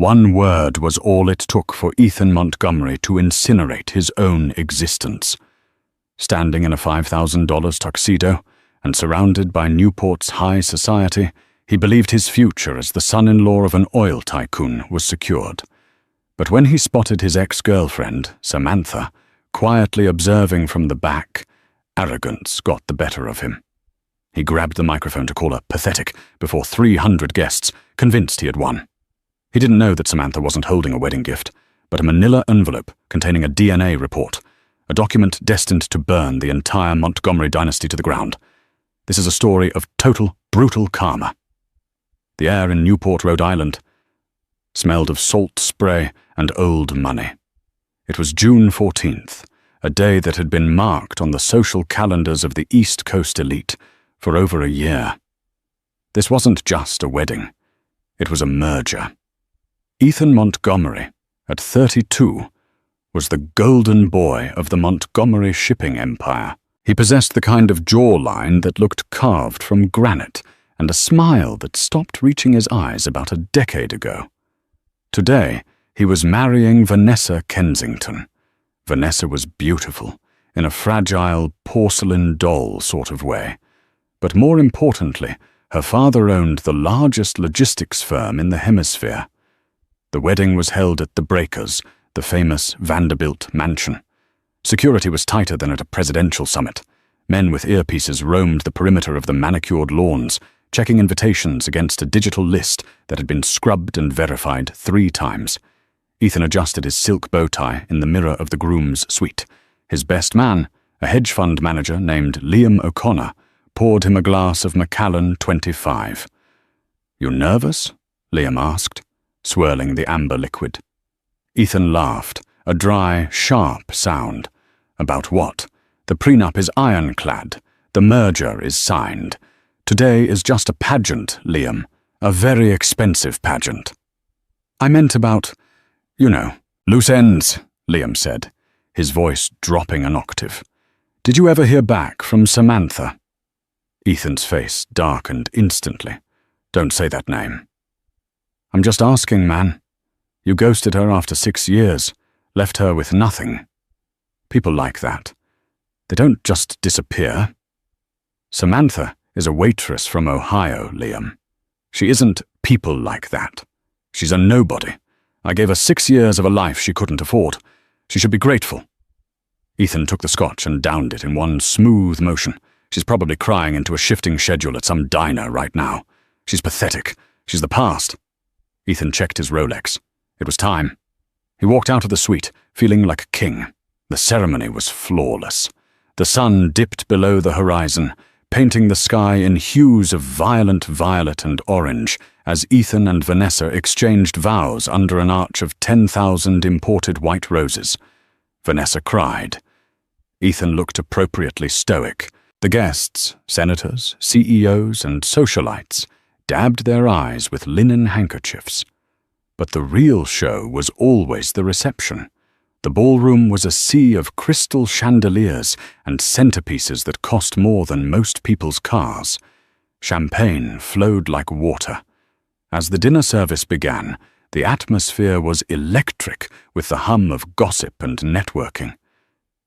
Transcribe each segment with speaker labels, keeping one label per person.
Speaker 1: One word was all it took for Ethan Montgomery to incinerate his own existence. Standing in a $5,000 tuxedo and surrounded by Newport's high society, he believed his future as the son-in-law of an oil tycoon was secured. But when he spotted his ex-girlfriend, Samantha, quietly observing from the back, arrogance got the better of him. He grabbed the microphone to call her pathetic before 300 guests, convinced he had won. He didn't know that Samantha wasn't holding a wedding gift, but a manila envelope containing a DNA report, a document destined to burn the entire Montgomery dynasty to the ground. This is a story of total, brutal karma. The air in Newport, Rhode Island, smelled of salt spray and old money. It was June 14th, a day that had been marked on the social calendars of the East Coast elite for over a year. This wasn't just a wedding. It was a merger. Ethan Montgomery, at 32, was the golden boy of the Montgomery shipping empire. He possessed the kind of jawline that looked carved from granite and a smile that stopped reaching his eyes about a decade ago. Today, he was marrying Vanessa Kensington. Vanessa was beautiful, in a fragile porcelain doll sort of way. But more importantly, her father owned the largest logistics firm in the hemisphere. The wedding was held at the Breakers, the famous Vanderbilt mansion. Security was tighter than at a presidential summit. Men with earpieces roamed the perimeter of the manicured lawns, checking invitations against a digital list that had been scrubbed and verified 3 times. Ethan adjusted his silk bow tie in the mirror of the groom's suite. His best man, a hedge fund manager named Liam O'Connor, poured him a glass of Macallan 25. "You nervous?" Liam asked, swirling the amber liquid. Ethan laughed, a dry, sharp sound. "About what? The prenup is ironclad. The merger is signed. Today is just a pageant, Liam. A very expensive pageant." "I meant about, loose ends," Liam said, his voice dropping an octave. "Did you ever hear back from Samantha?" Ethan's face darkened instantly. "Don't say that name." "I'm just asking, man. You ghosted her after 6 years, left her with nothing. People like that. They don't just disappear." "Samantha is a waitress from Ohio, Liam. She isn't people like that. She's a nobody. I gave her 6 years of a life she couldn't afford. She should be grateful." Ethan took the scotch and downed it in one smooth motion. "She's probably crying into a shifting schedule at some diner right now. She's pathetic. She's the past." Ethan checked his Rolex. It was time. He walked out of the suite, feeling like a king. The ceremony was flawless. The sun dipped below the horizon, painting the sky in hues of violent violet and orange as Ethan and Vanessa exchanged vows under an arch of 10,000 imported white roses. Vanessa cried. Ethan looked appropriately stoic. The guests, senators, CEOs, and socialites, dabbed their eyes with linen handkerchiefs. But the real show was always the reception. The ballroom was a sea of crystal chandeliers and centerpieces that cost more than most people's cars. Champagne flowed like water. As the dinner service began, the atmosphere was electric with the hum of gossip and networking.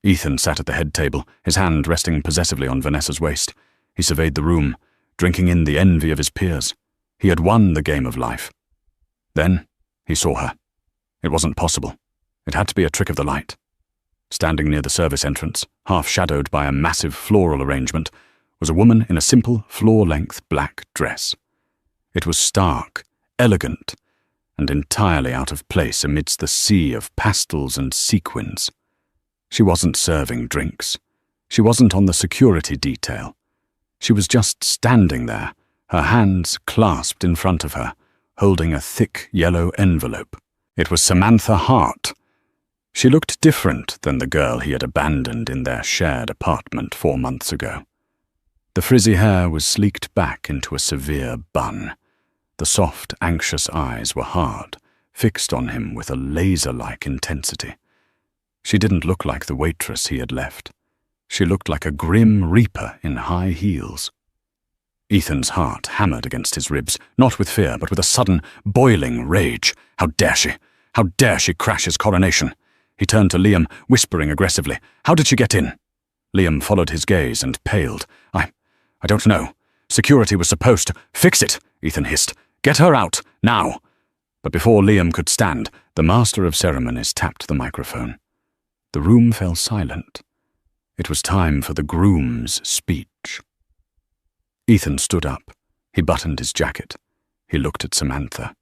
Speaker 1: Ethan sat at the head table, his hand resting possessively on Vanessa's waist. He surveyed the room, drinking in the envy of his peers. He had won the game of life. Then he saw her. It wasn't possible. It had to be a trick of the light. Standing near the service entrance, half shadowed by a massive floral arrangement, was a woman in a simple, floor-length black dress. It was stark, elegant, and entirely out of place amidst the sea of pastels and sequins. She wasn't serving drinks. She wasn't on the security detail. She was just standing there, her hands clasped in front of her, holding a thick yellow envelope. It was Samantha Hart. She looked different than the girl he had abandoned in their shared apartment 4 months ago. The frizzy hair was sleeked back into a severe bun. The soft, anxious eyes were hard, fixed on him with a laser-like intensity. She didn't look like the waitress he had left. She looked like a grim reaper in high heels. Ethan's heart hammered against his ribs, not with fear, but with a sudden, boiling rage. How dare she? How dare she crash his coronation? He turned to Liam, whispering aggressively, "How did she get in?" Liam followed his gaze and paled. I don't know. Security was supposed to— "Fix it," Ethan hissed. "Get her out, now." But before Liam could stand, the master of ceremonies tapped the microphone. The room fell silent. It was time for the groom's speech. Ethan stood up. He buttoned his jacket. He looked at Samantha.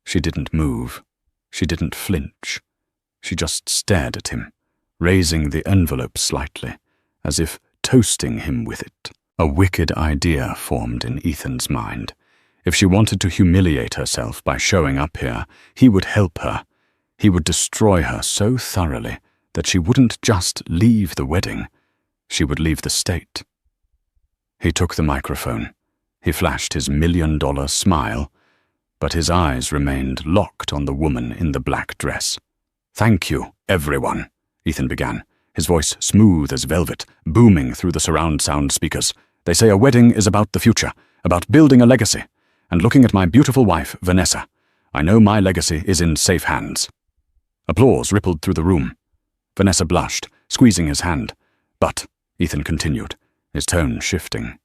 Speaker 1: She didn't move. She didn't flinch. She just stared at him, raising the envelope slightly, as if toasting him with it. A wicked idea formed in Ethan's mind. If she wanted to humiliate herself by showing up here, he would help her. He would destroy her so thoroughly that she wouldn't just leave the wedding. She would leave the state. He took the microphone. He flashed his $1,000,000 smile, but his eyes remained locked on the woman in the black dress. "Thank you, everyone," Ethan began, his voice smooth as velvet, booming through the surround sound speakers. "They say a wedding is about the future, about building a legacy. And looking at my beautiful wife, Vanessa, I know my legacy is in safe hands." Applause rippled through the room. Vanessa blushed, squeezing his hand. "But," Ethan continued, his tone shifting.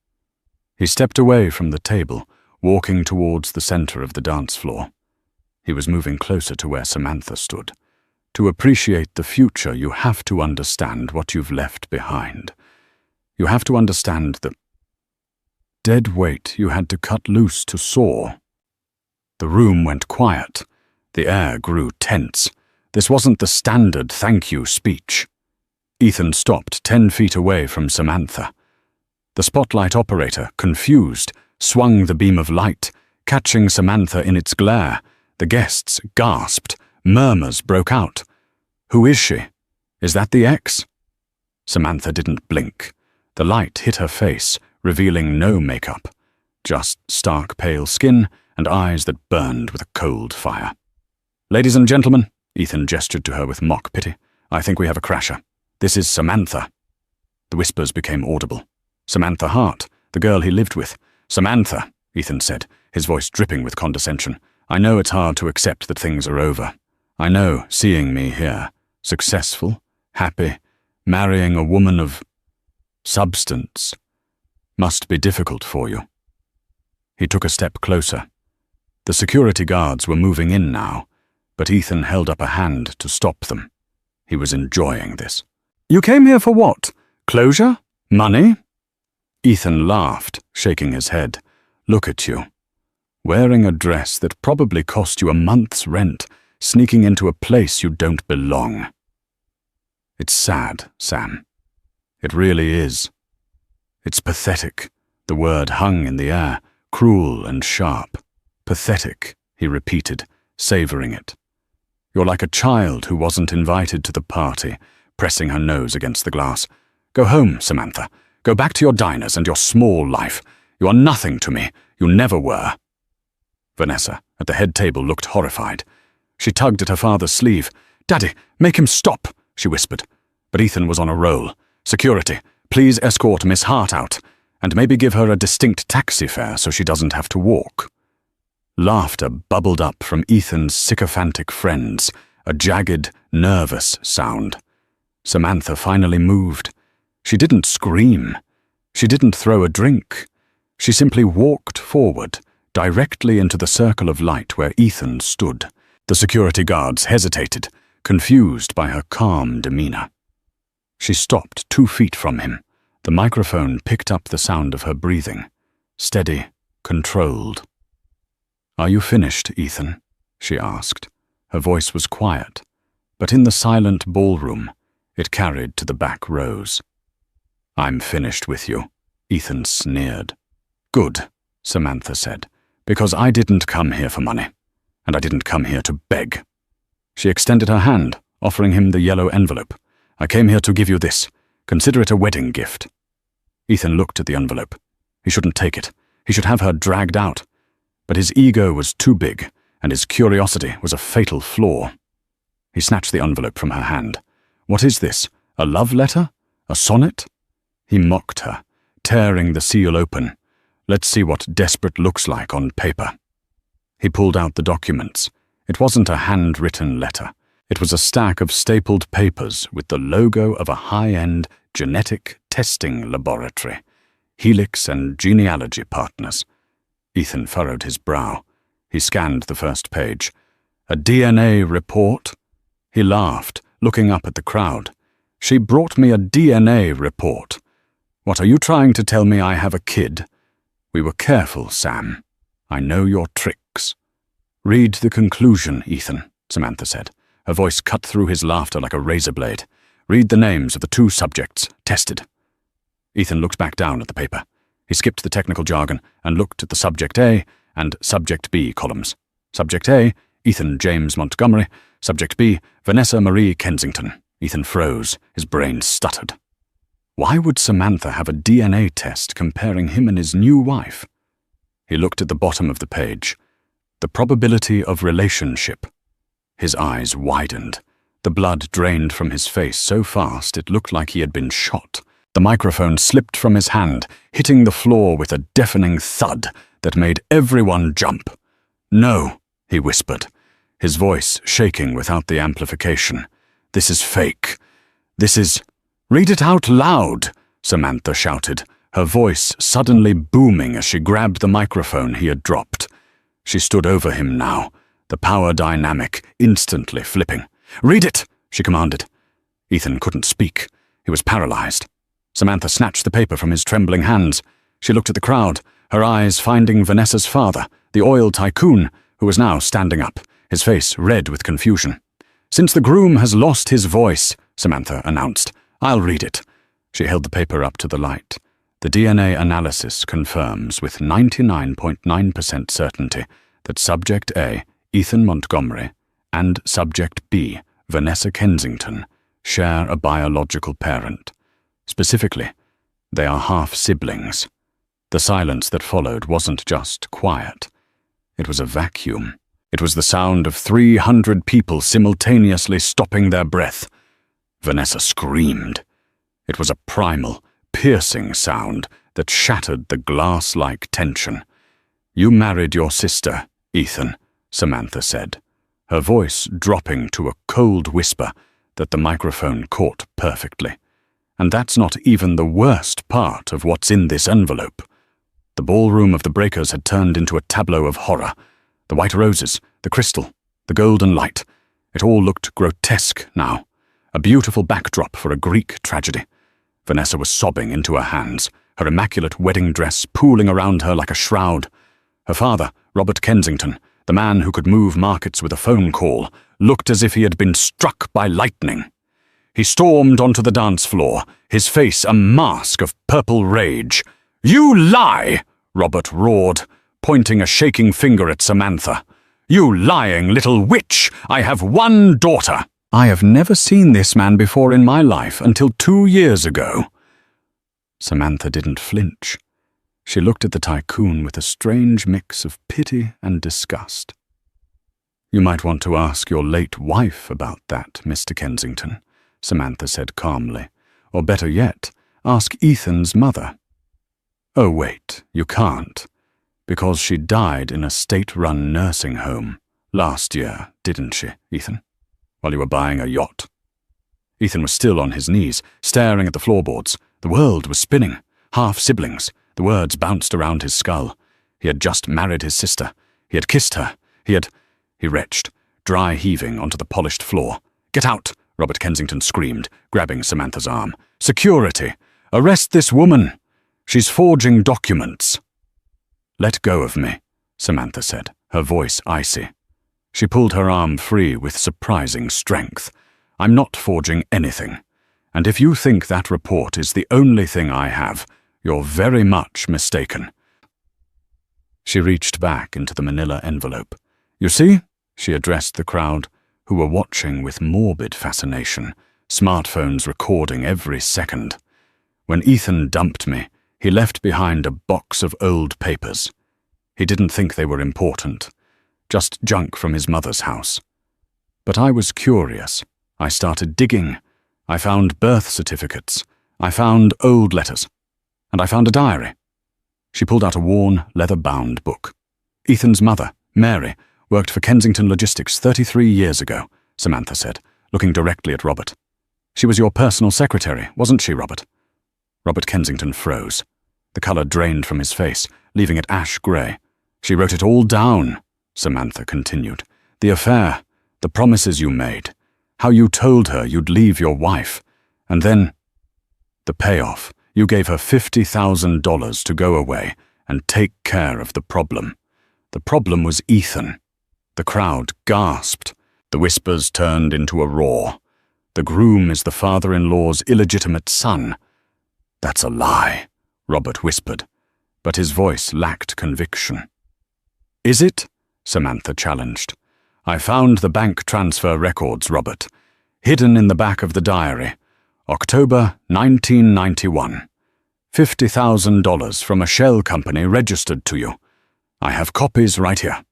Speaker 1: He stepped away from the table, walking towards the center of the dance floor. He was moving closer to where Samantha stood. "To appreciate the future, you have to understand what you've left behind. You have to understand the dead weight you had to cut loose to soar." The room went quiet. The air grew tense. This wasn't the standard thank you speech. Ethan stopped 10 feet away from Samantha. The spotlight operator, confused, swung the beam of light, catching Samantha in its glare. The guests gasped. Murmurs broke out. "Who is she? Is that the ex?" Samantha didn't blink. The light hit her face, revealing no makeup, just stark pale skin and eyes that burned with a cold fire. "Ladies and gentlemen," Ethan gestured to her with mock pity, "I think we have a crasher. This is Samantha." The whispers became audible. "Samantha Hart, the girl he lived with." "Samantha," Ethan said, his voice dripping with condescension, "I know it's hard to accept that things are over. I know, seeing me here, successful, happy, marrying a woman of substance, must be difficult for you." He took a step closer. The security guards were moving in now, but Ethan held up a hand to stop them. He was enjoying this. "You came here for what? Closure? Money?" Ethan laughed, shaking his head. "Look at you. Wearing a dress that probably cost you a month's rent, sneaking into a place you don't belong. It's sad, Sam. It really is. It's pathetic." The word hung in the air, cruel and sharp. "Pathetic," he repeated, savoring it. "You're like a child who wasn't invited to the party," pressing her nose against the glass. "Go home, Samantha. Go back to your diners and your small life. You are nothing to me. You never were." Vanessa, at the head table, looked horrified. She tugged at her father's sleeve. "Daddy, make him stop," she whispered. But Ethan was on a roll. "Security, please escort Miss Hart out, and maybe give her a distinct taxi fare so she doesn't have to walk." Laughter bubbled up from Ethan's sycophantic friends, a jagged, nervous sound. Samantha finally moved. She didn't scream. She didn't throw a drink. She simply walked forward, directly into the circle of light where Ethan stood. The security guards hesitated, confused by her calm demeanor. She stopped 2 feet from him. The microphone picked up the sound of her breathing, steady, controlled. "Are you finished, Ethan?" she asked. Her voice was quiet, but in the silent ballroom, it carried to the back rows. "I'm finished with you," Ethan sneered. "Good," Samantha said, "because I didn't come here for money, and I didn't come here to beg." She extended her hand, offering him the yellow envelope. "I came here to give you this. Consider it a wedding gift." Ethan looked at the envelope. He shouldn't take it. He should have her dragged out. But his ego was too big, and his curiosity was a fatal flaw. He snatched the envelope from her hand. "What is this? A love letter? A sonnet?" He mocked her, tearing the seal open. Let's see what desperate looks like on paper." He pulled out the documents. It wasn't a handwritten letter. It was a stack of stapled papers with the logo of a high-end genetic testing laboratory, Helix and Genealogy Partners. Ethan furrowed his brow. He scanned the first page. "A DNA report?" He laughed, looking up at the crowd. "She brought me a DNA report. What, are you trying to tell me I have a kid? We were careful, Sam. I know your tricks." "Read the conclusion, Ethan," Samantha said. Her voice cut through his laughter like a razor blade. "Read the names of the two subjects tested." Ethan looked back down at the paper. He skipped the technical jargon and looked at the Subject A and Subject B columns. Subject A, Ethan James Montgomery. Subject B, Vanessa Marie Kensington. Ethan froze. His brain stuttered. Why would Samantha have a DNA test comparing him and his new wife? He looked at the bottom of the page. The probability of relationship. His eyes widened. The blood drained from his face so fast it looked like he had been shot. The microphone slipped from his hand, hitting the floor with a deafening thud that made everyone jump. "No," he whispered, his voice shaking without the amplification. "This is fake. This is—" "Read it out loud," Samantha shouted, her voice suddenly booming as she grabbed the microphone he had dropped. She stood over him now, the power dynamic instantly flipping. "Read it," she commanded. Ethan couldn't speak. He was paralyzed. Samantha snatched the paper from his trembling hands. She looked at the crowd, her eyes finding Vanessa's father, the oil tycoon, who was now standing up, his face red with confusion. "Since the groom has lost his voice," Samantha announced, "I'll read it." She held the paper up to the light. The DNA analysis confirms with 99.9% certainty that Subject A, Ethan Montgomery, and Subject B, Vanessa Kensington, share a biological parent. Specifically, they are half-siblings. The silence that followed wasn't just quiet. It was a vacuum. It was the sound of 300 people simultaneously stopping their breath. Vanessa screamed. It was a primal, piercing sound that shattered the glass-like tension. "You married your sister, Ethan," Samantha said, her voice dropping to a cold whisper that the microphone caught perfectly. "And that's not even the worst part of what's in this envelope." The ballroom of the breakers had turned into a tableau of horror. The white roses, the crystal, the golden light. It all looked grotesque now. A beautiful backdrop for a Greek tragedy. Vanessa was sobbing into her hands, her immaculate wedding dress pooling around her like a shroud. Her father, Robert Kensington, the man who could move markets with a phone call, looked as if he had been struck by lightning. He stormed onto the dance floor, his face a mask of purple rage. "You lie!" Robert roared, pointing a shaking finger at Samantha. "You lying little witch! I have one daughter!" "I have never seen this man before in my life until 2 years ago." Samantha didn't flinch. She looked at the tycoon with a strange mix of pity and disgust. "You might want to ask your late wife about that, Mr. Kensington," Samantha said calmly. "Or better yet, ask Ethan's mother." "Oh wait, you can't. Because she died in a state-run nursing home last year, didn't she, Ethan? While you were buying a yacht." Ethan was still on his knees, staring at the floorboards. The world was spinning. Half-siblings. The words bounced around his skull. He had just married his sister. He had kissed her. He retched, dry heaving onto the polished floor. "Get out!" Robert Kensington screamed, grabbing Samantha's arm. "Security! Arrest this woman! She's forging documents." "Let go of me," Samantha said, her voice icy. She pulled her arm free with surprising strength. "I'm not forging anything. And if you think that report is the only thing I have, you're very much mistaken." She reached back into the manila envelope. "You see?" she addressed the crowd, who were watching with morbid fascination, smartphones recording every second. "When Ethan dumped me, he left behind a box of old papers. He didn't think they were important, just junk from his mother's house. But I was curious. I started digging. I found birth certificates. I found old letters. And I found a diary. She pulled out a worn, leather-bound book. Ethan's mother, Mary, worked for Kensington Logistics 33 years ago, Samantha said, looking directly at Robert. She was your personal secretary, wasn't she, Robert? Robert Kensington froze. The colour drained from his face, leaving it ash-grey. She wrote it all down, Samantha continued. The affair, the promises you made, how you told her you'd leave your wife, and then the payoff. You gave her $50,000 to go away and take care of the problem. The problem was Ethan. The crowd gasped. The whispers turned into a roar. The groom is the father-in-law's illegitimate son. That's a lie, Robert whispered, but his voice lacked conviction. Is it? Samantha challenged. I found the bank transfer records, Robert, hidden in the back of the diary. October 1991. $50,000 from a shell company registered to you. I have copies right here.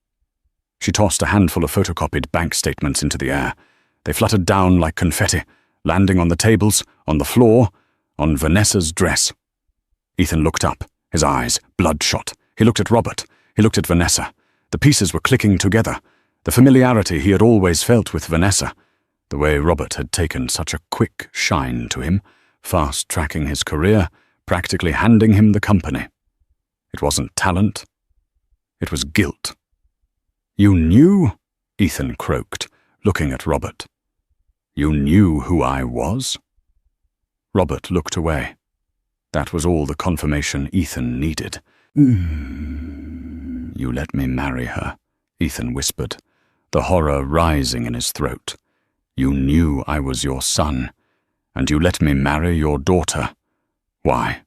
Speaker 1: She tossed a handful of photocopied bank statements into the air. They fluttered down like confetti, landing on the tables, on the floor, on Vanessa's dress. Ethan looked up, his eyes bloodshot. He looked at Robert. He looked at Vanessa. The pieces were clicking together. The familiarity he had always felt with Vanessa. The way Robert had taken such a quick shine to him, fast-tracking his career, practically handing him the company. It wasn't talent. It was guilt. You knew? Ethan croaked, looking at Robert. You knew who I was? Robert looked away. That was all the confirmation Ethan needed. You let me marry her, Ethan whispered, the horror rising in his throat. You knew I was your son, and you let me marry your daughter. Why?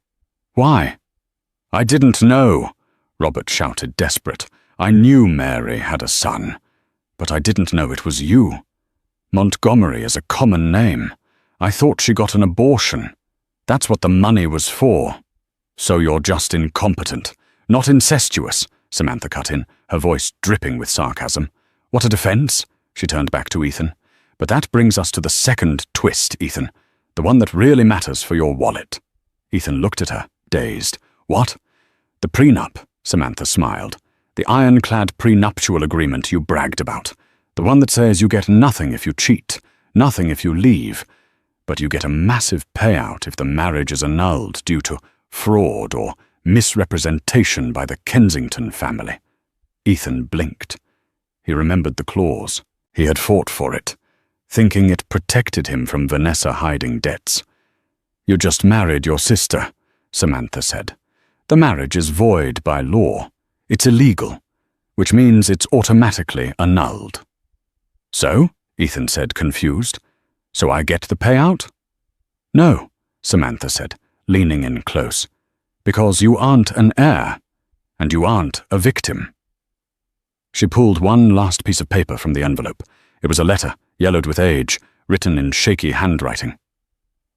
Speaker 1: Why? I didn't know, Robert shouted, desperate. I knew Mary had a son, but I didn't know it was you. Montgomery is a common name. I thought she got an abortion. That's what the money was for. So you're just incompetent, not incestuous, Samantha cut in, her voice dripping with sarcasm. What a defense, she turned back to Ethan. But that brings us to the second twist, Ethan, the one that really matters for your wallet. Ethan looked at her, dazed. What? The prenup, Samantha smiled. The ironclad prenuptial agreement you bragged about. The one that says you get nothing if you cheat, nothing if you leave, but you get a massive payout if the marriage is annulled due to fraud or misrepresentation by the Kensington family. Ethan blinked. He remembered the clause. He had fought for it, thinking it protected him from Vanessa hiding debts. You just married your sister, Samantha said. The marriage is void by law. It's illegal, which means it's automatically annulled. So? Ethan said, confused. So I get the payout? No, Samantha said, leaning in close. Because you aren't an heir, and you aren't a victim. She pulled one last piece of paper from the envelope. It was a letter, yellowed with age, written in shaky handwriting.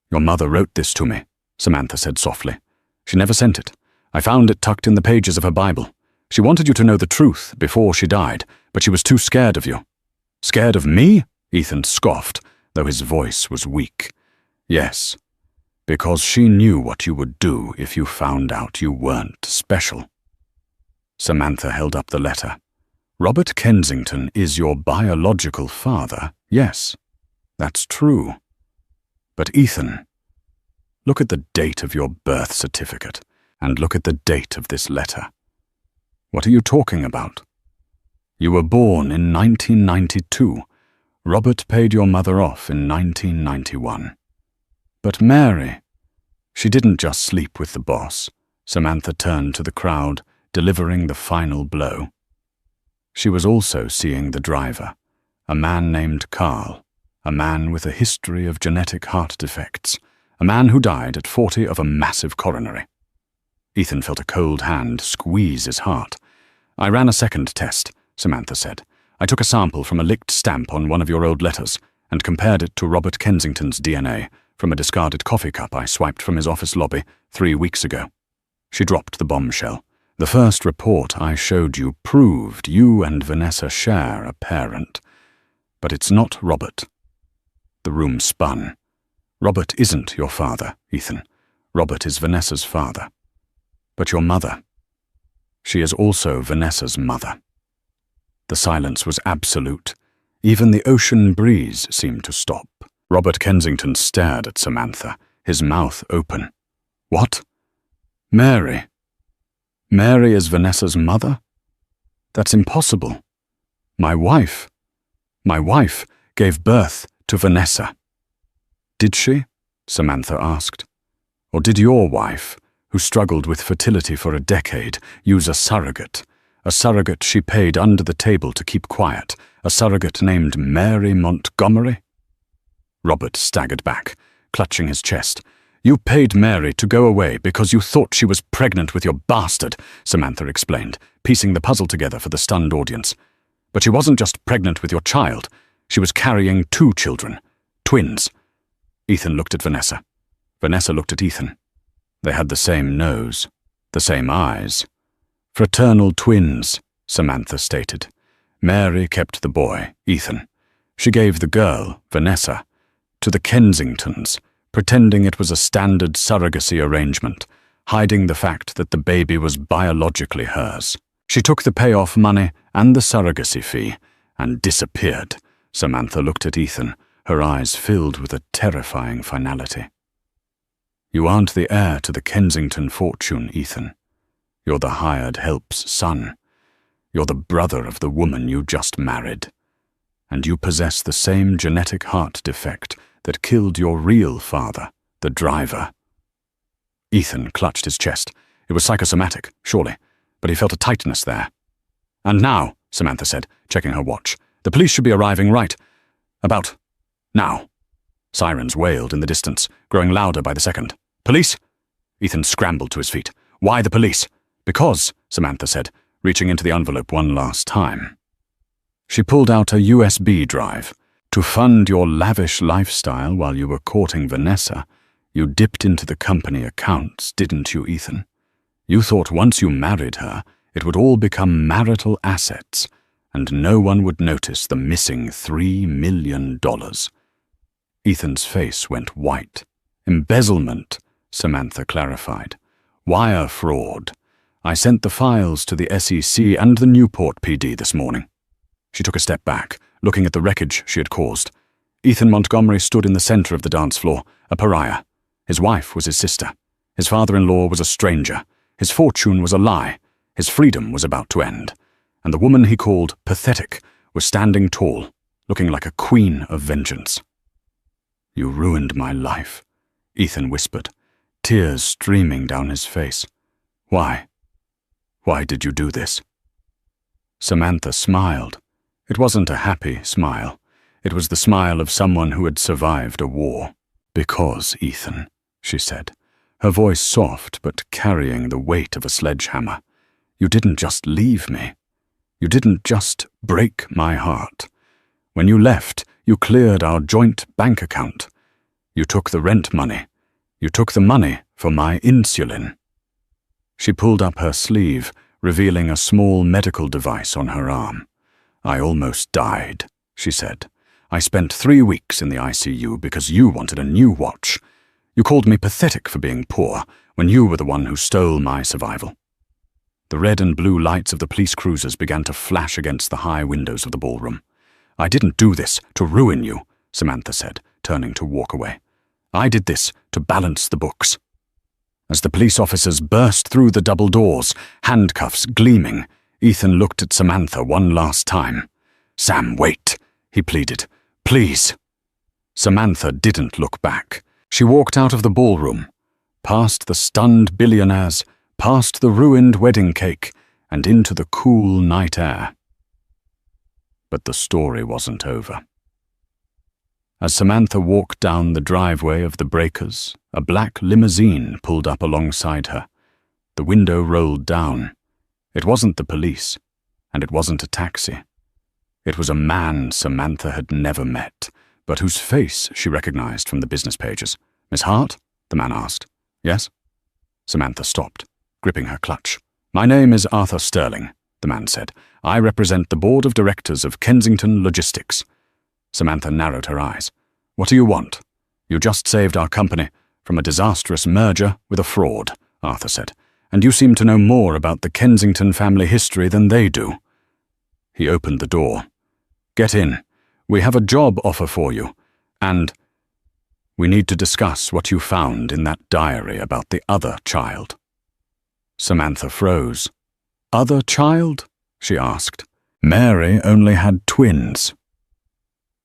Speaker 1: Your mother wrote this to me, Samantha said softly. She never sent it. I found it tucked in the pages of her Bible. She wanted you to know the truth before she died, but she was too scared of you. Scared of me? Ethan scoffed, though his voice was weak. Yes, because she knew what you would do if you found out you weren't special. Samantha held up the letter. Robert Kensington is your biological father, yes, that's true. But Ethan, look at the date of your birth certificate, and look at the date of this letter. What are you talking about? You were born in 1992. Robert paid your mother off in 1991. But Mary, she didn't just sleep with the boss. Samantha turned to the crowd, delivering the final blow. She was also seeing the driver, a man named Carl, a man with a history of genetic heart defects, a man who died at 40 of a massive coronary. Ethan felt a cold hand squeeze his heart. I ran a second test, Samantha said. I took a sample from a licked stamp on one of your old letters and compared it to Robert Kensington's DNA from a discarded coffee cup I swiped from his office lobby 3 weeks ago. She dropped the bombshell. The first report I showed you proved you and Vanessa share a parent. But it's not Robert. The room spun. Robert isn't your father, Ethan. Robert is Vanessa's father. But your mother, She is also Vanessa's mother." The silence was absolute. Even the ocean breeze seemed to stop. Robert Kensington stared at Samantha, his mouth open. "What? Mary? Mary is Vanessa's mother? That's impossible. My wife gave birth to Vanessa." "Did she?" Samantha asked. "Or did your wife, who struggled with fertility for a decade, use a surrogate she paid under the table to keep quiet, a surrogate named Mary Montgomery?" Robert staggered back, clutching his chest. "You paid Mary to go away because you thought she was pregnant with your bastard," Samantha explained, piecing the puzzle together for the stunned audience. "But she wasn't just pregnant with your child. She was carrying 2 children, twins." Ethan looked at Vanessa. Vanessa looked at Ethan. They had the same nose, the same eyes. "Fraternal twins," Samantha stated. "Mary kept the boy, Ethan. She gave the girl, Vanessa, to the Kensingtons, pretending it was a standard surrogacy arrangement, hiding the fact that the baby was biologically hers. She took the payoff money and the surrogacy fee and disappeared." Samantha looked at Ethan, her eyes filled with a terrifying finality. "You aren't the heir to the Kensington fortune, Ethan. You're the hired help's son. You're the brother of the woman you just married. And you possess the same genetic heart defect that killed your real father, the driver." Ethan clutched his chest. It was psychosomatic, surely, but he felt a tightness there. "And now," Samantha said, checking her watch, "the police should be arriving right about now." Sirens wailed in the distance, growing louder by the second. "Police?" Ethan scrambled to his feet. "Why the police?" "Because," Samantha said, reaching into the envelope one last time. She pulled out a USB drive. "To fund your lavish lifestyle while you were courting Vanessa, you dipped into the company accounts, didn't you, Ethan? You thought once you married her, it would all become marital assets, and no one would notice the missing $3 million. Ethan's face went white. "Embezzlement," Samantha clarified. "Wire fraud. I sent the files to the SEC and the Newport PD this morning." She took a step back, looking at the wreckage she had caused. Ethan Montgomery stood in the center of the dance floor, a pariah. His wife was his sister. His father-in-law was a stranger. His fortune was a lie. His freedom was about to end. And the woman he called pathetic was standing tall, looking like a queen of vengeance. "You ruined my life," Ethan whispered, tears streaming down his face. "Why? Why did you do this?" Samantha smiled. It wasn't a happy smile. It was the smile of someone who had survived a war. "Because, Ethan," she said, her voice soft but carrying the weight of a sledgehammer, "you didn't just leave me. You didn't just break my heart. When you left, you cleared our joint bank account. You took the rent money. You took the money for my insulin." She pulled up her sleeve, revealing a small medical device on her arm. "I almost died," she said. "I spent 3 weeks in the ICU because you wanted a new watch. You called me pathetic for being poor when you were the one who stole my survival." The red and blue lights of the police cruisers began to flash against the high windows of the ballroom. "I didn't do this to ruin you," Samantha said, turning to walk away. "I did this to balance the books." As the police officers burst through the double doors, handcuffs gleaming, Ethan looked at Samantha one last time. "Sam, wait," he pleaded. "Please." Samantha didn't look back. She walked out of the ballroom, past the stunned billionaires, past the ruined wedding cake, and into the cool night air. But the story wasn't over. As Samantha walked down the driveway of the Breakers, a black limousine pulled up alongside her. The window rolled down. It wasn't the police, and it wasn't a taxi. It was a man Samantha had never met, but whose face she recognized from the business pages. "Miss Hart?" the man asked. "Yes?" Samantha stopped, gripping her clutch. "My name is Arthur Sterling," the man said. "I represent the board of directors of Kensington Logistics." Samantha narrowed her eyes. "What do you want?" "You just saved our company from a disastrous merger with a fraud," Arthur said, and you seem to know more about the Kensington family history than they do." He opened the door. "Get in. We have a job offer for you, and we need to discuss what you found in that diary about the other child." Samantha froze. "Other child?" she asked. "Mary only had twins."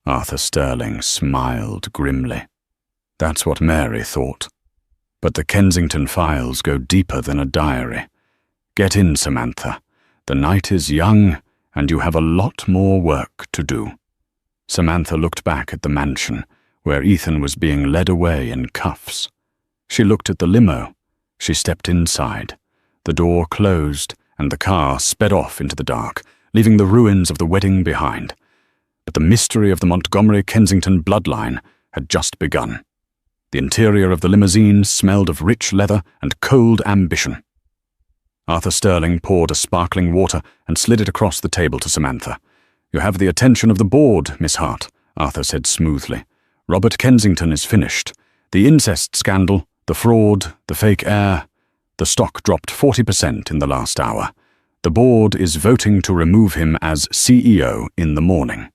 Speaker 1: Arthur Sterling smiled grimly. That's what Mary thought. But the Kensington files go deeper than a diary. Get in, Samantha. The night is young, and you have a lot more work to do. Samantha looked back at the mansion, where Ethan was being led away in cuffs. She looked at the limo. She stepped inside. The door closed, and the car sped off into the dark, leaving the ruins of the wedding behind. But the mystery of the Montgomery-Kensington bloodline had just begun. The interior of the limousine smelled of rich leather and cold ambition. Arthur Sterling poured a sparkling water and slid it across the table to Samantha. "You have the attention of the board, Miss Hart," Arthur said smoothly. "Robert Kensington is finished. The incest scandal, the fraud, the fake heir. The stock dropped 40% in the last hour. The board is voting to remove him as CEO in the morning."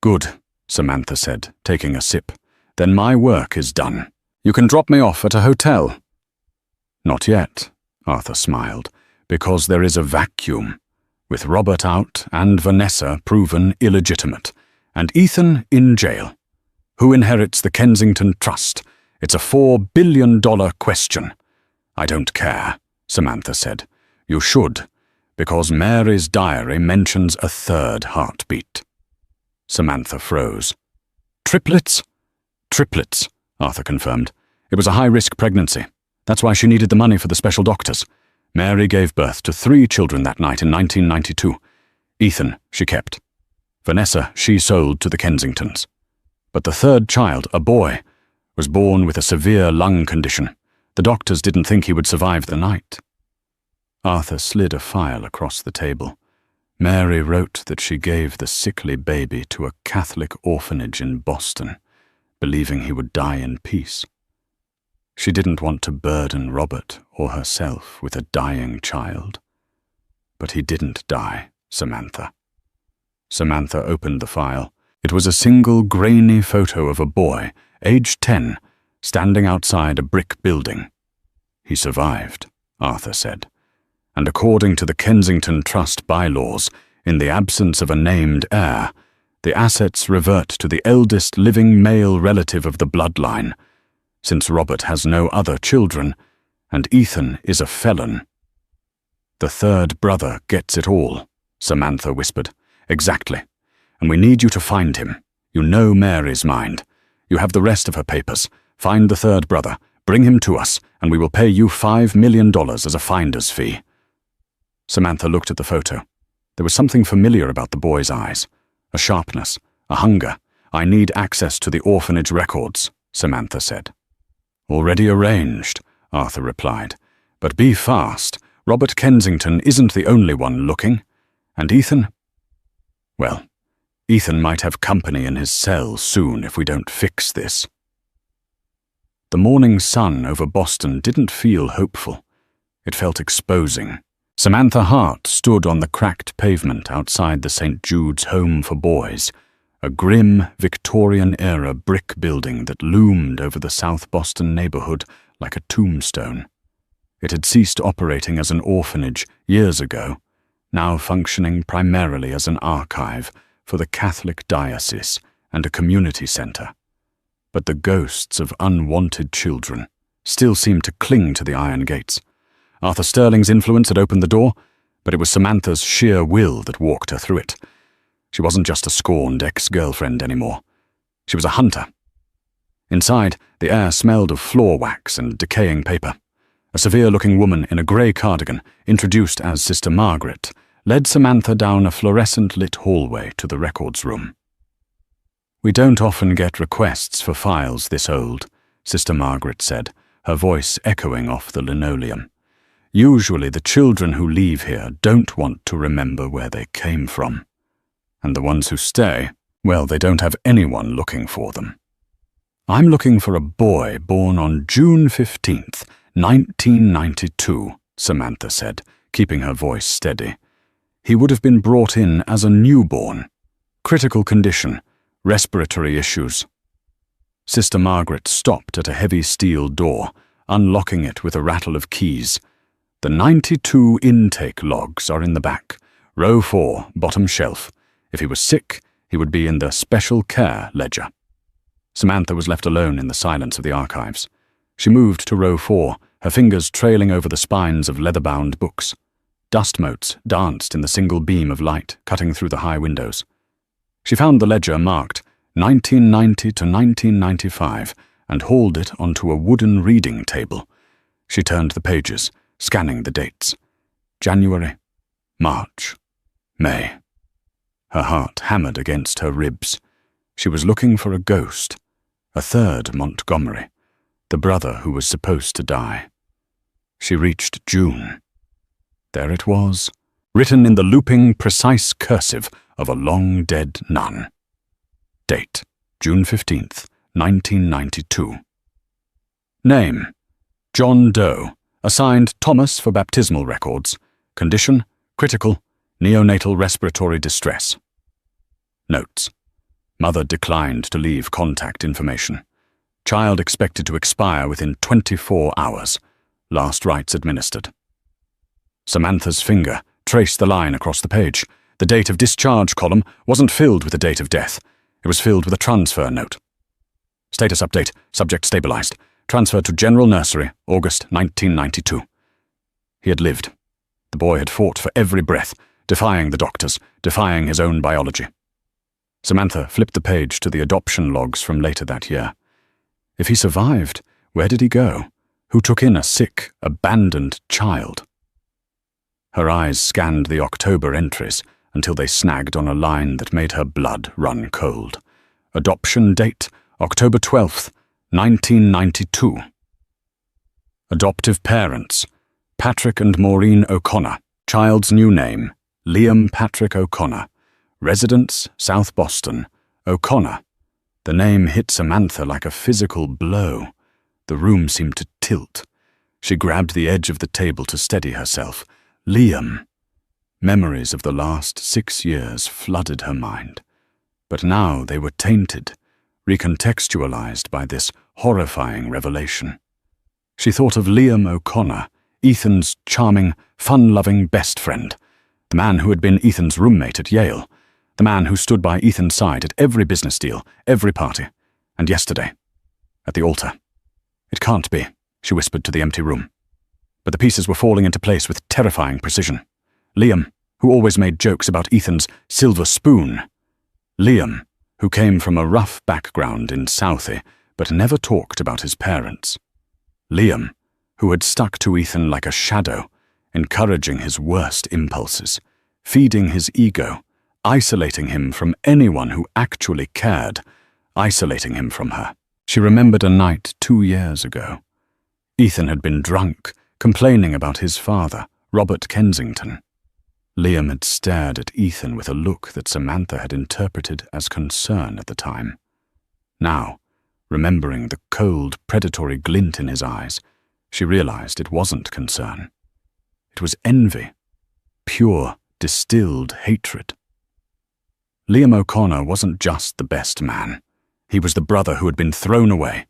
Speaker 1: "Good," Samantha said, taking a sip. "Then my work is done. You can drop me off at a hotel." "Not yet," Arthur smiled, "because there is a vacuum, with Robert out and Vanessa proven illegitimate, and Ethan in jail. Who inherits the Kensington Trust? It's a $4 billion question." "I don't care," Samantha said. "You should, because Mary's diary mentions a third heartbeat." Samantha froze. "Triplets?" "Triplets," Arthur confirmed. "It was a high-risk pregnancy. That's why she needed the money for the special doctors. Mary gave birth to 3 children that night in 1992. Ethan she kept. Vanessa she sold to the Kensingtons. But the third child, a boy, was born with a severe lung condition. The doctors didn't think he would survive the night." Arthur slid a file across the table. Mary wrote that she gave the sickly baby to a Catholic orphanage in Boston, believing he would die in peace. She didn't want to burden Robert or herself with a dying child. But he didn't die, Samantha. Samantha opened the file. It was a single grainy photo of a boy, aged 10, standing outside a brick building. "He survived," Arthur said. "And according to the Kensington Trust bylaws, in the absence of a named heir, the assets revert to the eldest living male relative of the bloodline, since Robert has no other children, and Ethan is a felon." "The third brother gets it all," Samantha whispered. "Exactly. And we need you to find him. You know Mary's mind. You have the rest of her papers. Find the third brother, bring him to us, and we will pay you $5 million as a finder's fee." Samantha looked at the photo. There was something familiar about the boy's eyes. A sharpness, a hunger. "I need access to the orphanage records," Samantha said. "Already arranged," Arthur replied. "But be fast. Robert Kensington isn't the only one looking. And Ethan? Well, Ethan might have company in his cell soon if we don't fix this." The morning sun over Boston didn't feel hopeful. It felt exposing. Samantha Hart stood on the cracked pavement outside the St. Jude's Home for Boys, a grim Victorian-era brick building that loomed over the South Boston neighborhood like a tombstone. It had ceased operating as an orphanage years ago, now functioning primarily as an archive for the Catholic diocese and a community center. But the ghosts of unwanted children still seemed to cling to the iron gates. Arthur Sterling's influence had opened the door, but it was Samantha's sheer will that walked her through it. She wasn't just a scorned ex-girlfriend anymore. She was a hunter. Inside, the air smelled of floor wax and decaying paper. A severe-looking woman in a grey cardigan, introduced as Sister Margaret, led Samantha down a fluorescent-lit hallway to the records room. "We don't often get requests for files this old," Sister Margaret said, her voice echoing off the linoleum. "Usually the children who leave here don't want to remember where they came from. And the ones who stay, well, they don't have anyone looking for them. I'm looking for a boy born on June 15th, 1992, Samantha said, keeping her voice steady. He would have been brought in as a newborn. Critical condition, respiratory issues. Sister Margaret stopped at a heavy steel door, unlocking it with a rattle of keys. The 92 intake logs are in the back, row 4, bottom shelf. If he was sick, he would be in the special care ledger. Samantha was left alone in the silence of the archives. She moved to row 4, her fingers trailing over the spines of leather-bound books. Dust motes danced in the single beam of light cutting through the high windows. She found the ledger marked 1990 to 1995 and hauled it onto a wooden reading table. She turned the pages, scanning the dates. January, March, May. Her heart hammered against her ribs. She was looking for a ghost, a third Montgomery, the brother who was supposed to die. She reached June. There it was, written in the looping, precise cursive of a long-dead nun. Date, June 15th, 1992. Name, John Doe, assigned Thomas for baptismal records. Condition, critical, neonatal respiratory distress. Notes. Mother declined to leave contact information. Child expected to expire within 24 hours. Last rites administered. Samantha's finger traced the line across the page. The date of discharge column wasn't filled with the date of death. It was filled with a transfer note. Status update, subject stabilized. Transferred to General Nursery, August 1992. He had lived. The boy had fought for every breath, defying the doctors, defying his own biology. Samantha flipped the page to the adoption logs from later that year. If he survived, where did he go? Who took in a sick, abandoned child? Her eyes scanned the October entries until they snagged on a line that made her blood run cold. Adoption date, October 12th, 1992. Adoptive parents, Patrick and Maureen O'Connor. Child's new name, Liam Patrick O'Connor. Residence, South Boston. O'Connor. The name hit Samantha like a physical blow. The room seemed to tilt. She grabbed the edge of the table to steady herself. Liam. Memories of the last 6 years flooded her mind. But now they were tainted, recontextualized by this horrifying revelation. She thought of Liam O'Connor, Ethan's charming, fun-loving best friend, the man who had been Ethan's roommate at Yale, the man who stood by Ethan's side at every business deal, every party, and yesterday, at the altar. It can't be, she whispered to the empty room. But the pieces were falling into place with terrifying precision. Liam, who always made jokes about Ethan's silver spoon. Liam, who came from a rough background in Southie, but never talked about his parents. Liam, who had stuck to Ethan like a shadow, encouraging his worst impulses, feeding his ego, isolating him from anyone who actually cared, isolating him from her. She remembered a night 2 years ago. Ethan had been drunk, complaining about his father, Robert Kensington. Liam had stared at Ethan with a look that Samantha had interpreted as concern at the time. Now, remembering the cold, predatory glint in his eyes, she realized it wasn't concern. It was envy, pure, distilled hatred. Liam O'Connor wasn't just the best man. He was the brother who had been thrown away,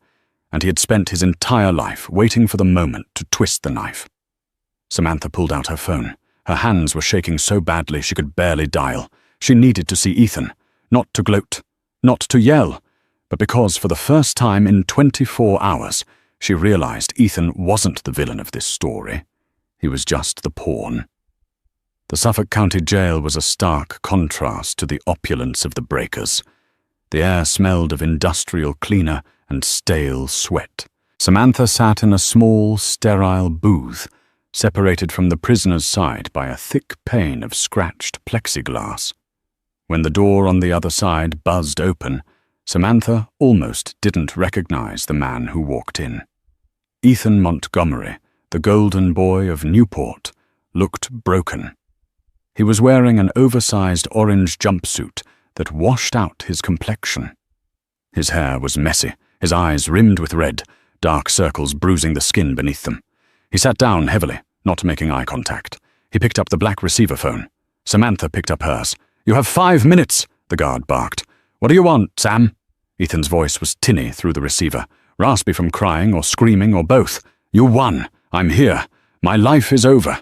Speaker 1: and he had spent his entire life waiting for the moment to twist the knife. Samantha pulled out her phone. Her hands were shaking so badly she could barely dial. She needed to see Ethan, not to gloat, not to yell, but because for the first time in 24 hours, she realized Ethan wasn't the villain of this story. He was just the pawn. The Suffolk County Jail was a stark contrast to the opulence of the breakers. The air smelled of industrial cleaner and stale sweat. Samantha sat in a small, sterile booth, separated from the prisoner's side by a thick pane of scratched plexiglass. When the door on the other side buzzed open, Samantha almost didn't recognize the man who walked in. Ethan Montgomery, the golden boy of Newport, looked broken. He was wearing an oversized orange jumpsuit that washed out his complexion. His hair was messy, his eyes rimmed with red, dark circles bruising the skin beneath them. He sat down heavily, not making eye contact. He picked up the black receiver phone. Samantha picked up hers. "You have 5 minutes," the guard barked. "What do you want, Sam?" Ethan's voice was tinny through the receiver, raspy from crying or screaming or both. "You won. I'm here. My life is over.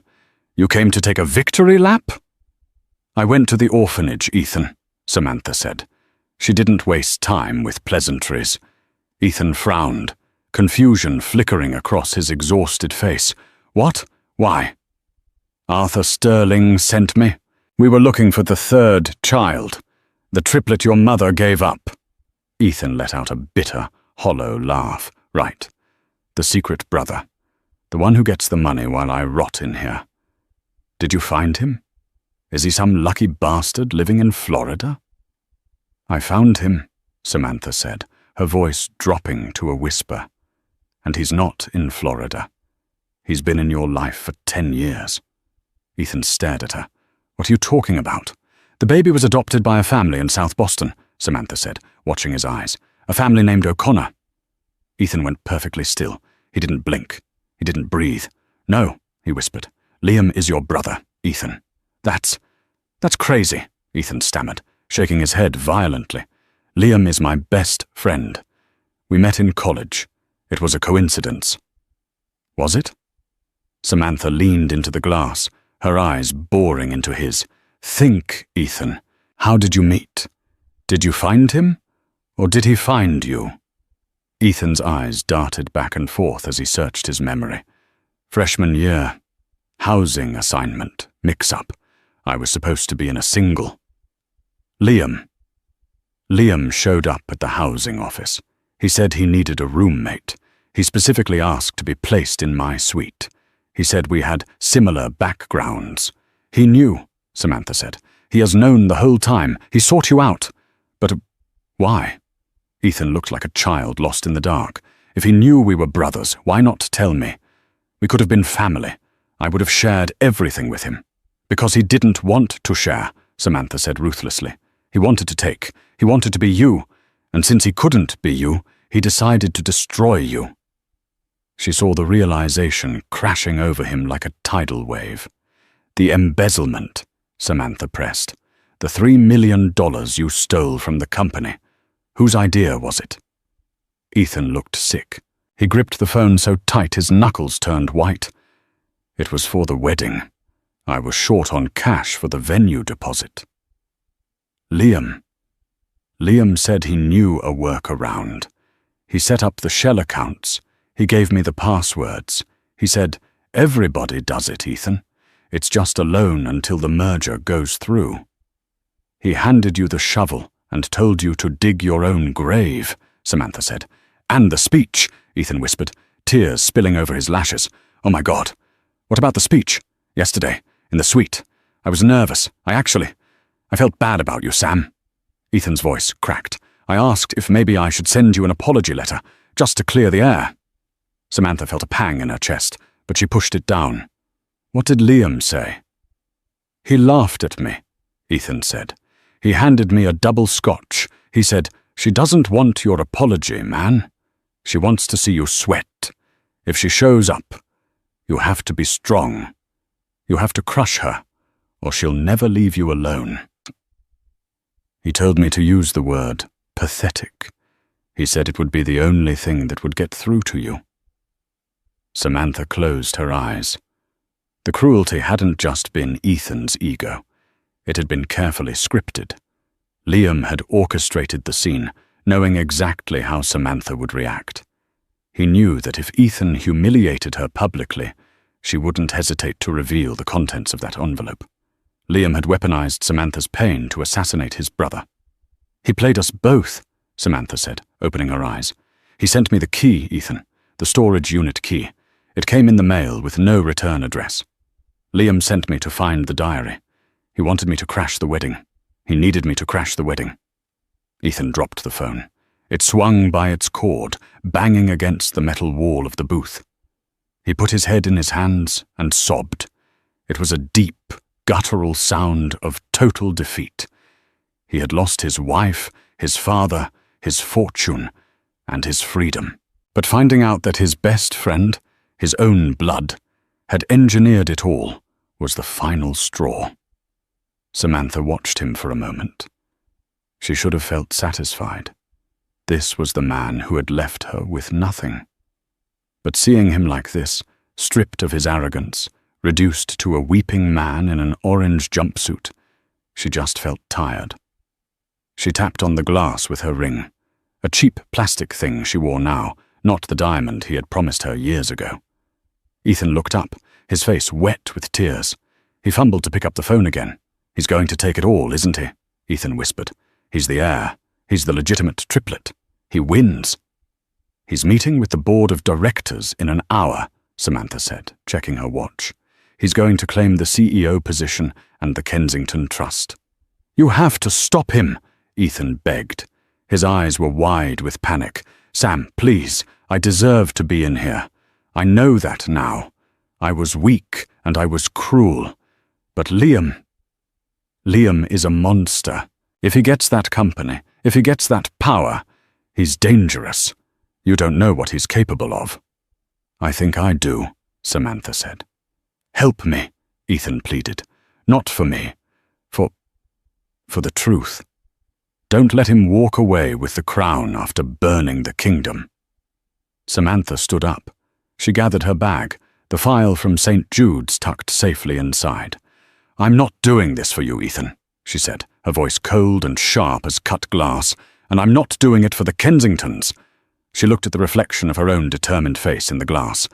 Speaker 1: You came to take a victory lap?" "I went to the orphanage, Ethan," Samantha said. She didn't waste time with pleasantries. Ethan frowned, confusion flickering across his exhausted face. "What? Why?" "Arthur Sterling sent me. We were looking for the third child, the triplet your mother gave up." Ethan let out a bitter, hollow laugh. "Right. The secret brother. The one who gets the money while I rot in here. Did you find him? Is he some lucky bastard living in Florida?" "I found him," Samantha said, her voice dropping to a whisper. "And he's not in Florida. He's been in your life for 10 years. Ethan stared at her. "What are you talking about?" "The baby was adopted by a family in South Boston," Samantha said, watching his eyes. "A family named O'Connor." Ethan went perfectly still. He didn't blink. He didn't breathe. "No," he whispered. "Liam is your brother, Ethan." That's crazy," Ethan stammered, shaking his head violently. "Liam is my best friend. We met in college. It was a coincidence." "Was it?" Samantha leaned into the glass, her eyes boring into his. "Think, Ethan. How did you meet? Did you find him? Or did he find you?" Ethan's eyes darted back and forth as he searched his memory. "Freshman year. Housing assignment. Mix-up. I was supposed to be in a single." "Liam." Liam showed up at the housing office. He said he needed a roommate. He specifically asked to be placed in my suite. He said we had similar backgrounds. "He knew," Samantha said. "He has known the whole time. He sought you out. But why?" Ethan looked like a child lost in the dark. "If he knew we were brothers, why not tell me? We could have been family. I would have shared everything with him." "Because he didn't want to share," Samantha said ruthlessly. "He wanted to take. He wanted to be you. And since he couldn't be you, he decided to destroy you." She saw the realization crashing over him like a tidal wave. "The embezzlement," Samantha pressed. "The $3 million you stole from the company. Whose idea was it?" Ethan looked sick. He gripped the phone so tight his knuckles turned white. "It was for the wedding. I was short on cash for the venue deposit." "Liam." Liam said he knew a workaround. He set up the shell accounts. He gave me the passwords. He said, "Everybody does it, Ethan. It's just a loan until the merger goes through." "He handed you the shovel and told you to dig your own grave," Samantha said. "And the speech," Ethan whispered, tears spilling over his lashes. "Oh my God. What about the speech? Yesterday, in the suite. I was nervous. I felt bad about you, Sam." Ethan's voice cracked. "I asked if maybe I should send you an apology letter, just to clear the air." Samantha felt a pang in her chest, but she pushed it down. "What did Liam say?" "He laughed at me," Ethan said. "He handed me a double scotch. He said, 'She doesn't want your apology, man. She wants to see you sweat. If she shows up, you have to be strong. You have to crush her, or she'll never leave you alone.' He told me to use the word pathetic. He said it would be the only thing that would get through to you." Samantha closed her eyes. The cruelty hadn't just been Ethan's ego. It had been carefully scripted. Liam had orchestrated the scene, knowing exactly how Samantha would react. He knew that if Ethan humiliated her publicly, she wouldn't hesitate to reveal the contents of that envelope. Liam had weaponized Samantha's pain to assassinate his brother. "He played us both," Samantha said, opening her eyes. "He sent me the key, Ethan, the storage unit key. It came in the mail with no return address. Liam sent me to find the diary. He wanted me to crash the wedding. He needed me to crash the wedding." Ethan dropped the phone. It swung by its cord, banging against the metal wall of the booth. He put his head in his hands and sobbed. It was a deep, guttural sound of total defeat. He had lost his wife, his father, his fortune, and his freedom. But finding out that his best friend, his own blood, had engineered it all, was the final straw. Samantha watched him for a moment. She should have felt satisfied. This was the man who had left her with nothing. But seeing him like this, stripped of his arrogance, reduced to a weeping man in an orange jumpsuit, she just felt tired. She tapped on the glass with her ring, a cheap plastic thing she wore now, not the diamond he had promised her years ago. Ethan looked up, his face wet with tears. He fumbled to pick up the phone again. "He's going to take it all, isn't he?" Ethan whispered. "He's the heir. He's the legitimate triplet. He wins." "He's meeting with the board of directors in an hour," Samantha said, checking her watch. "He's going to claim the CEO position and the Kensington Trust." "You have to stop him," Ethan begged. His eyes were wide with panic. "Sam, please, I deserve to be in here. I know that now. I was weak and I was cruel. But Liam is a monster. If he gets that company, if he gets that power, he's dangerous. You don't know what he's capable of." "I think I do," Samantha said. "Help me," Ethan pleaded. "Not for me. For the truth. Don't let him walk away with the crown after burning the kingdom." Samantha stood up. She gathered her bag, the file from St. Jude's tucked safely inside. "I'm not doing this for you, Ethan," she said, her voice cold and sharp as cut glass. "And I'm not doing it for the Kensingtons." She looked at the reflection of her own determined face in the glass.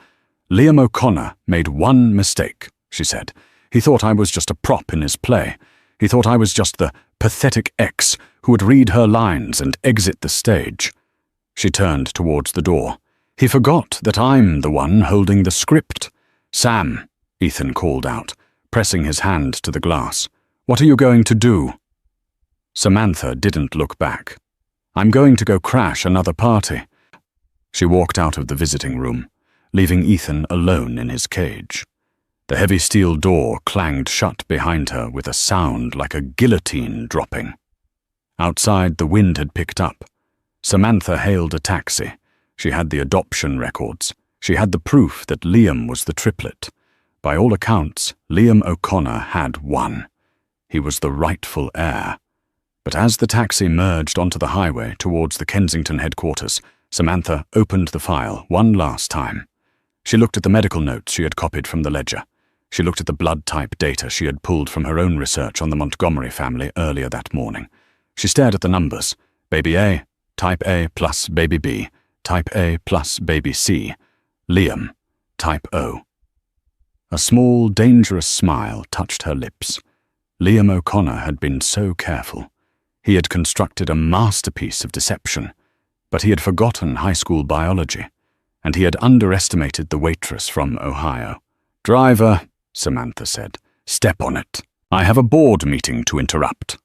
Speaker 1: "Liam O'Connor made one mistake," she said. "He thought I was just a prop in his play. He thought I was just the pathetic ex who would read her lines and exit the stage." She turned towards the door. "He forgot that I'm the one holding the script." "Sam," Ethan called out, pressing his hand to the glass. "What are you going to do?" Samantha didn't look back. "I'm going to go crash another party." She walked out of the visiting room, leaving Ethan alone in his cage. The heavy steel door clanged shut behind her with a sound like a guillotine dropping. Outside, the wind had picked up. Samantha hailed a taxi. She had the adoption records. She had the proof that Liam was the triplet. By all accounts, Liam O'Connor had won. He was the rightful heir. But as the taxi merged onto the highway towards the Kensington headquarters, Samantha opened the file one last time. She looked at the medical notes she had copied from the ledger. She looked at the blood type data she had pulled from her own research on the Montgomery family earlier that morning. She stared at the numbers. Baby A, type A plus baby B, type A plus baby C, Liam, type O. A small, dangerous smile touched her lips. Liam O'Connor had been so careful. He had constructed a masterpiece of deception, but he had forgotten high school biology, and he had underestimated the waitress from Ohio. "Driver," Samantha said, "step on it. I have a board meeting to interrupt."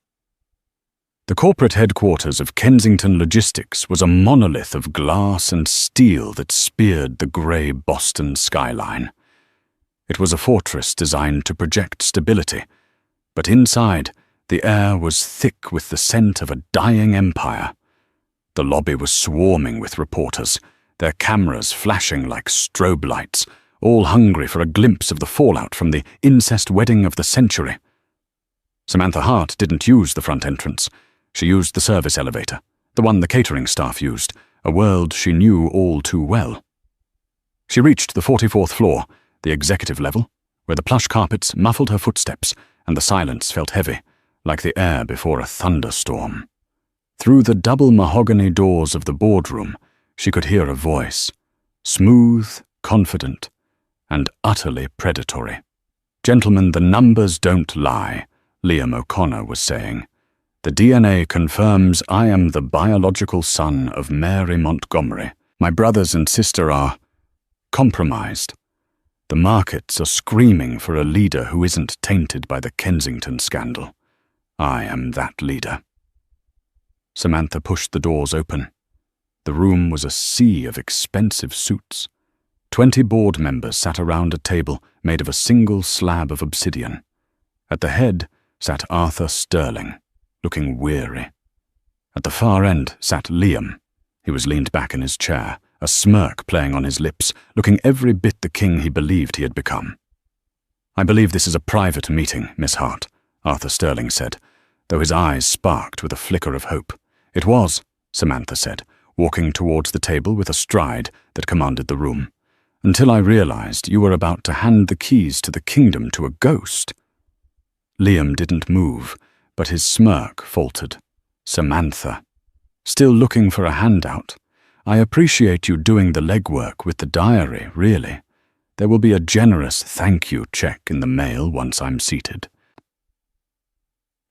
Speaker 1: The corporate headquarters of Kensington Logistics was a monolith of glass and steel that speared the grey Boston skyline. It was a fortress designed to project stability, but inside, the air was thick with the scent of a dying empire. The lobby was swarming with reporters, their cameras flashing like strobe lights, all hungry for a glimpse of the fallout from the incest wedding of the century. Samantha Hart didn't use the front entrance. She used the service elevator, the one the catering staff used, a world she knew all too well. She reached the 44th floor, the executive level, where the plush carpets muffled her footsteps and the silence felt heavy, like the air before a thunderstorm. Through the double mahogany doors of the boardroom, she could hear a voice, smooth, confident, and utterly predatory. "Gentlemen, the numbers don't lie," Liam O'Connor was saying. "The DNA confirms I am the biological son of Mary Montgomery. My brothers and sister are compromised. The markets are screaming for a leader who isn't tainted by the Kensington scandal. I am that leader." Samantha pushed the doors open. The room was a sea of expensive suits. 20 board members sat around a table made of a single slab of obsidian. At the head sat Arthur Sterling, looking weary. At the far end sat Liam. He was leaned back in his chair, a smirk playing on his lips, looking every bit the king he believed he had become. "I believe this is a private meeting, Miss Hart," Arthur Sterling said, though his eyes sparked with a flicker of hope. "It was," Samantha said, walking towards the table with a stride that commanded the room, "until I realized you were about to hand the keys to the kingdom to a ghost." Liam didn't move, but his smirk faltered. "Samantha. Still looking for a handout? I appreciate you doing the legwork with the diary, really. There will be a generous thank you check in the mail once I'm seated."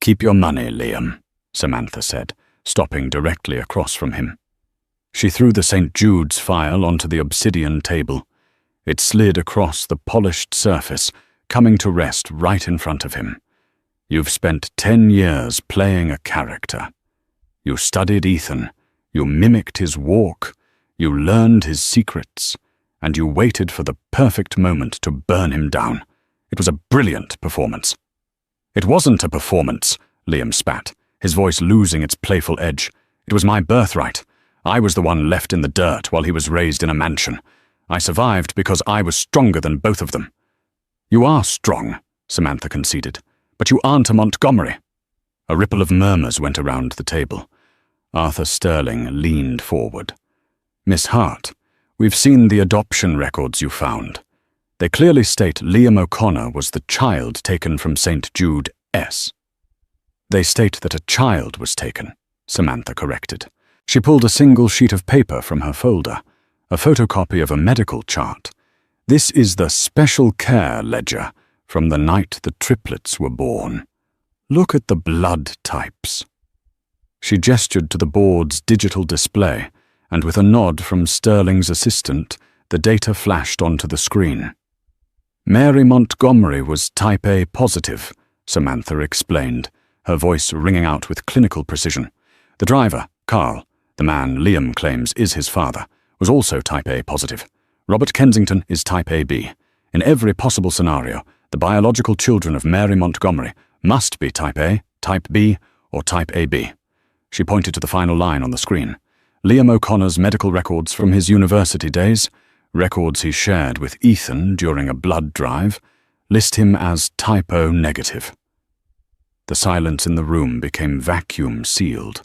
Speaker 1: "Keep your money, Liam," Samantha said, stopping directly across from him. She threw the St. Jude's file onto the obsidian table. It slid across the polished surface, coming to rest right in front of him. "You've spent 10 years playing a character. You studied Ethan, you mimicked his walk, you learned his secrets, and you waited for the perfect moment to burn him down. It was a brilliant performance." "It wasn't a performance," Liam spat, his voice losing its playful edge. "It was my birthright. I was the one left in the dirt while he was raised in a mansion. I survived because I was stronger than both of them." "You are strong," Samantha conceded, "but you aren't a Montgomery." A ripple of murmurs went around the table. Arthur Sterling leaned forward. "Miss Hart, we've seen the adoption records you found. They clearly state Liam O'Connor was the child taken from St. Jude S." "They state that a child was taken," Samantha corrected. She pulled a single sheet of paper from her folder, a photocopy of a medical chart. "This is the special care ledger from the night the triplets were born. Look at the blood types." She gestured to the board's digital display, and with a nod from Sterling's assistant, the data flashed onto the screen. "Mary Montgomery was type A positive," Samantha explained, her voice ringing out with clinical precision. "The driver, Carl, the man Liam claims is his father, was also type A positive. Robert Kensington is type AB. In every possible scenario, the biological children of Mary Montgomery must be type A, type B, or type AB." She pointed to the final line on the screen. "Liam O'Connor's medical records from his university days, records he shared with Ethan during a blood drive, list him as type O negative." The silence in the room became vacuum-sealed.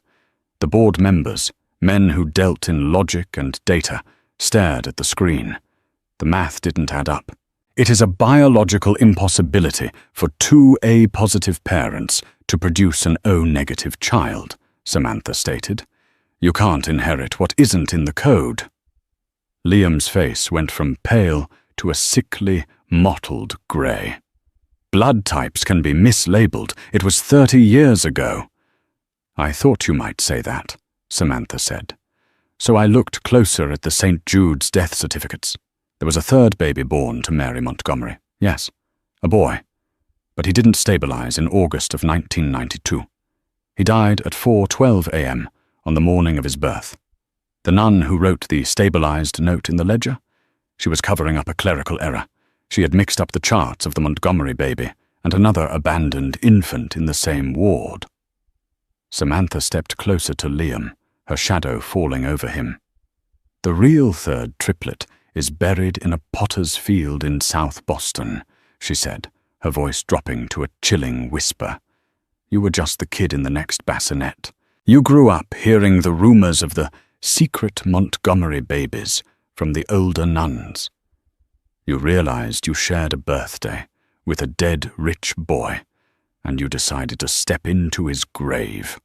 Speaker 1: The board members, men who dealt in logic and data, stared at the screen. The math didn't add up. "It is a biological impossibility for 2 A-positive parents to produce an O-negative child," Samantha stated. "You can't inherit what isn't in the code." Liam's face went from pale to a sickly, mottled grey. "Blood types can be mislabeled. It was 30 years ago." "I thought you might say that," Samantha said. "So I looked closer at the St. Jude's death certificates. There was a third baby born to Mary Montgomery. Yes, a boy. But he didn't stabilize in August of 1992. He died at 4:12 a.m. on the morning of his birth. The nun who wrote the stabilized note in the ledger? She was covering up a clerical error. She had mixed up the charts of the Montgomery baby and another abandoned infant in the same ward." Samantha stepped closer to Liam, her shadow falling over him. "The real third triplet is buried in a potter's field in South Boston," she said, her voice dropping to a chilling whisper. "You were just the kid in the next bassinet. You grew up hearing the rumors of the secret Montgomery babies from the older nuns. You realized you shared a birthday with a dead rich boy, and you decided to step into his grave."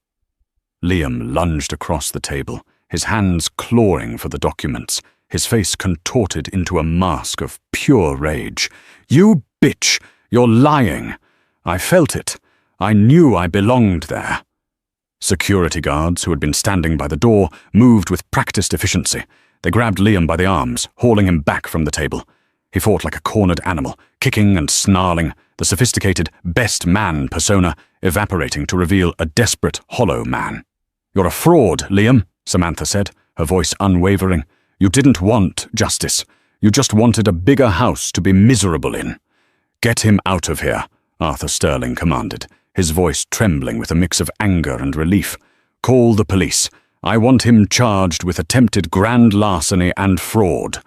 Speaker 1: Liam lunged across the table, his hands clawing for the documents, his face contorted into a mask of pure rage. "You bitch! You're lying! I felt it. I knew I belonged there." Security guards who had been standing by the door moved with practiced efficiency. They grabbed Liam by the arms, hauling him back from the table. He fought like a cornered animal, kicking and snarling, the sophisticated best man persona evaporating to reveal a desperate, hollow man. "You're a fraud, Liam," Samantha said, her voice unwavering. "You didn't want justice. You just wanted a bigger house to be miserable in." "Get him out of here," Arthur Sterling commanded, his voice trembling with a mix of anger and relief. "Call the police. I want him charged with attempted grand larceny and fraud."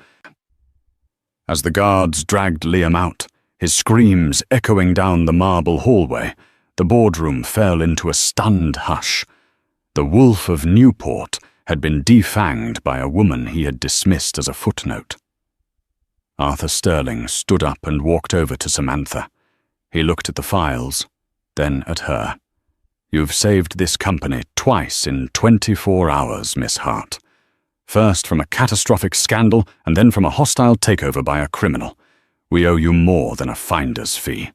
Speaker 1: As the guards dragged Liam out, His screams echoing down the marble hallway, the boardroom fell into a stunned hush. The Wolf of Newport had been defanged by a woman he had dismissed as a footnote. Arthur Sterling stood up and walked over to Samantha. He looked at the files, then at her. "You've saved this company twice in 24 hours, Miss Hart. First from a catastrophic scandal, and then from a hostile takeover by a criminal. We owe you more than a finder's fee."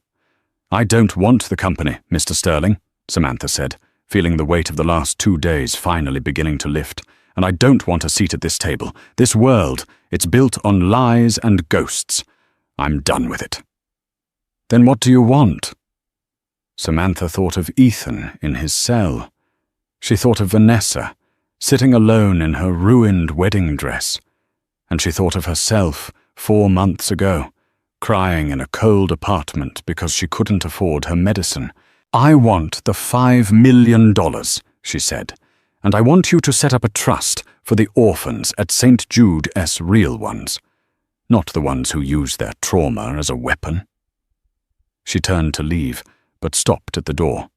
Speaker 1: "I don't want the company, Mr. Sterling," Samantha said, feeling the weight of the last 2 days finally beginning to lift. "And I don't want a seat at this table. This world, it's built on lies and ghosts. I'm done with it." "Then what do you want?" Samantha thought of Ethan in his cell. She thought of Vanessa, sitting alone in her ruined wedding dress. And she thought of herself 4 months ago, crying in a cold apartment because she couldn't afford her medicine. "I want the $5 million, she said, "and I want you to set up a trust for the orphans at St. Jude S. Real ones, not the ones who use their trauma as a weapon." She turned to leave, but stopped at the door.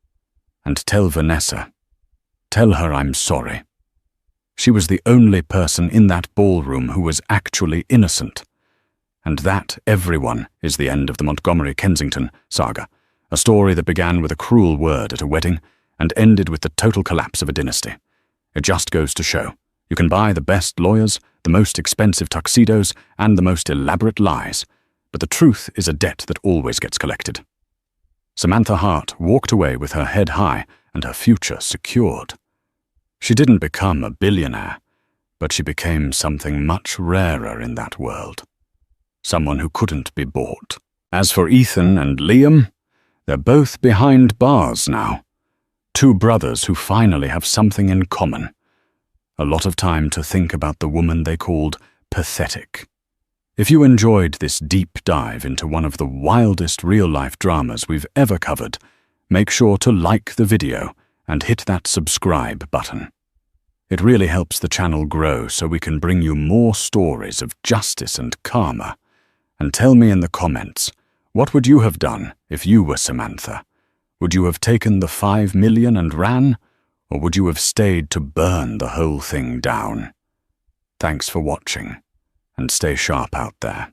Speaker 1: "And tell Vanessa. Tell her I'm sorry." She was the only person in that ballroom who was actually innocent. And that, everyone, is the end of the Montgomery-Kensington saga, a story that began with a cruel word at a wedding and ended with the total collapse of a dynasty. It just goes to show, you can buy the best lawyers, the most expensive tuxedos, and the most elaborate lies, but the truth is a debt that always gets collected. Samantha Hart walked away with her head high and her future secured. She didn't become a billionaire, but she became something much rarer in that world. Someone who couldn't be bought. As for Ethan and Liam, they're both behind bars now. 2 brothers who finally have something in common. A lot of time to think about the woman they called pathetic. If you enjoyed this deep dive into one of the wildest real-life dramas we've ever covered, make sure to like the video and hit that subscribe button. It really helps the channel grow so we can bring you more stories of justice and karma. And tell me in the comments, what would you have done if you were Samantha? Would you have taken the $5 million and ran, or would you have stayed to burn the whole thing down? Thanks for watching, and stay sharp out there.